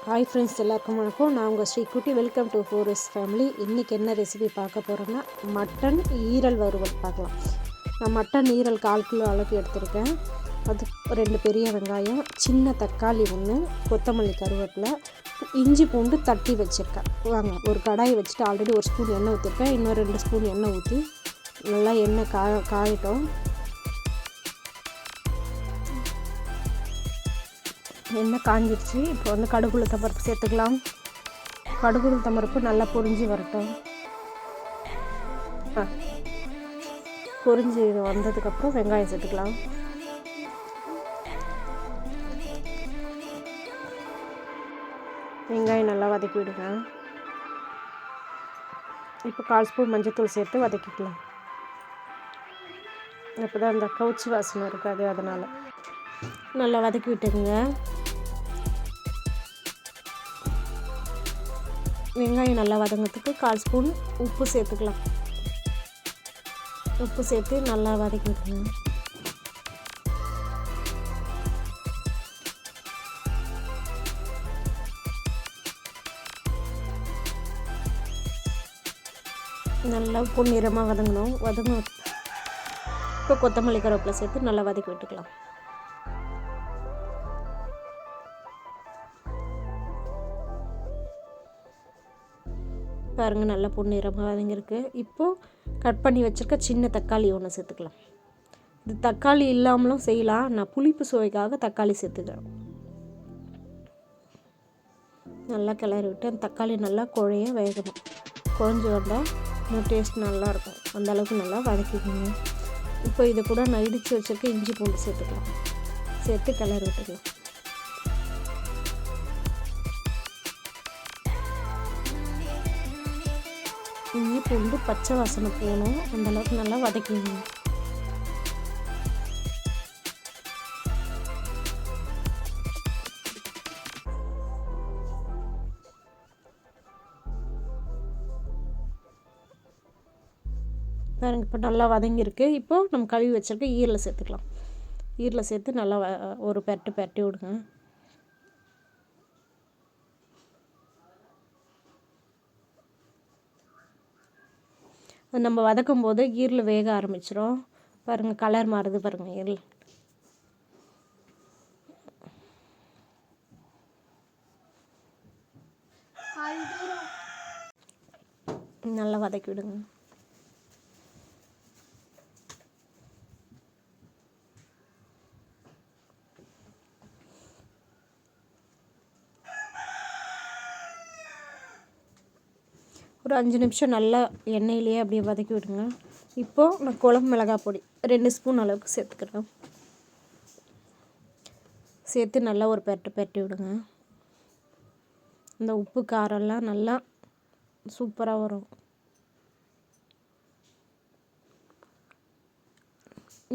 Hi friends, எல்லாருக்கும் வணக்கம். நான் உங்கள் Sreekutty. Welcome to four s family. இன்றைக்கி என்ன ரெசிபி பார்க்க போகிறேன்னா, மட்டன் ஈரல் வறுவல் பார்க்கலாம். நான் மட்டன் ஈரல் 1/4 கிலோ அளவுக்கு எடுத்திருக்கேன். அது 2 பெரிய வெங்காயம், சின்ன தக்காளி 1, கொத்தமல்லி, கருவேப்பிலை, இஞ்சி பூண்டு தட்டி வச்சுருக்கேன். வாங்க, ஒரு கடாயை வச்சுட்டு ஆல்ரெடி 1 ஸ்பூன் எண்ணெய் ஊற்றிருக்கேன். இன்னும் 2 ஸ்பூன் எண்ணெய் ஊற்றி நல்லா எண்ணெய் காயட்டும். எண்ணெய் காஞ்சிடுச்சு. இப்போ வந்து கடுகு உளுத்தம் பருப்பு சேர்த்துக்கலாம். கடுகு உளுத்தம் பருப்பு நல்லா பொரிஞ்சு வரட்டும். பொரிஞ்சு வந்ததுக்கப்புறம் வெங்காயம் சேர்த்துக்கலாம். வெங்காயம் நல்லா வதக்கி விடுங்க. இப்போ 1/4 ஸ்பூன் மஞ்சத்தூள் சேர்த்து வதக்கிக்கலாம். அப்போ தான் அந்த கவுச்சி வாசனை இருக்காது, அதனால் நல்லா வதக்கி விட்டுருங்க. வெங்காயம் நல்லா வதங்கிறதுக்கு 1/4 ஸ்பூன் உப்பு சேர்த்துக்கலாம். உப்பு சேர்த்து நல்லா வதக்கி விட்டுருங்க. நல்லா பொன்னிறமாக வதங்கணும். இப்போ கொத்தமல்லி, கருவேப்பிலை சேர்த்து நல்லா வதக்கி விட்டுக்கலாம். பாருங்கள், நல்லா பொன்னிறமாக வதங்கிருக்கு. இப்போது கட் பண்ணி வச்சுருக்க சின்ன தக்காளி 1 சேர்த்துக்கலாம். இது தக்காளி இல்லாமலும் செய்யலாம். நான் புளிப்பு சுவைக்காக தக்காளி சேர்த்துக்கிறேன். நல்லா கிளறி விட்டு அந்த தக்காளி நல்லா குழைய வேகணும். குழஞ்சி வந்தால் இன்னும் டேஸ்ட் நல்லாயிருக்கும். அந்தளவுக்கு நல்லா வதக்கிக்கோங்க. இப்போ இதை கூட நான் இடித்து வச்சுருக்க இஞ்சி பூண்டு சேர்த்துக்கலாம். சேர்த்து கிளறி விட்டுக்கலாம். இஞ்சி பூண்டு பச்சை வாசனை போகணும். அந்தளவுக்கு நல்லா வதக்கிங்க. பாருங்க, இப்போ நல்லா வதங்கியிருக்கு. இப்போது நம்ம கழுவி வச்சுருக்க ஈரலை சேர்த்துக்கலாம். ஈரலை சேர்த்து நல்லா ஒரு பெரட்டி விடுங்க. நம்ம வதக்கும் போது ஈரல் வேக ஆரம்பிச்சிடும். பாருங்கள், கலர் மாறுது பாருங்கள். ஈரல் நல்லா வதக்கி விடுங்க. ஒரு 5 நிமிஷம் நல்லா எண்ணெயிலேயே அப்படியே வதக்கி விடுங்க. இப்போது நான் குழம்பு மிளகாய் பொடி 2 ஸ்பூன் அளவுக்கு சேர்த்துக்கிறேன். சேர்த்து நல்லா ஒரு பெரட்டி விடுங்க. இந்த உப்பு காரம்லாம் நல்லா சூப்பராக வரும்.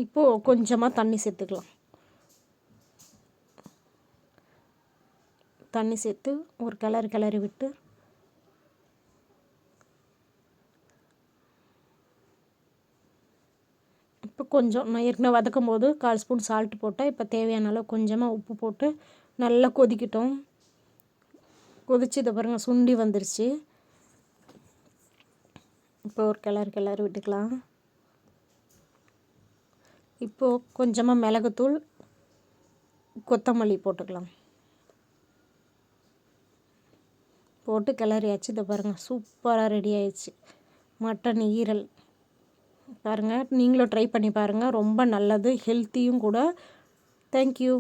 இப்போது கொஞ்சமாக தண்ணி சேர்த்துக்கலாம். தண்ணி சேர்த்து ஒரு கிளறி விட்டு இப்போ கொஞ்சம் நான் ஏற்கனவே வதக்கும் போது 1/4 ஸ்பூன் சால்ட் போட்டேன். இப்போ தேவையான அளவு கொஞ்சமாக உப்பு போட்டு நல்லா கொதிக்கட்டும். கொதிச்சு இதை பாருங்கள், சுண்டி வந்துருச்சு. இப்போ ஒரு கிளறி விட்டுக்கலாம். இப்போது கொஞ்சமாக மிளகுத்தூள், கொத்தமல்லி போட்டுக்கலாம். போட்டு கிளறியாச்சு. இதை பாருங்கள், சூப்பராக ரெடி ஆயிடுச்சு மட்டன் ஈரல். பாருங்கள், நீங்களும் ட்ரை பண்ணி பாருங்கள். ரொம்ப நல்லது, ஹெல்த்தியும் கூட. தேங்க்யூ.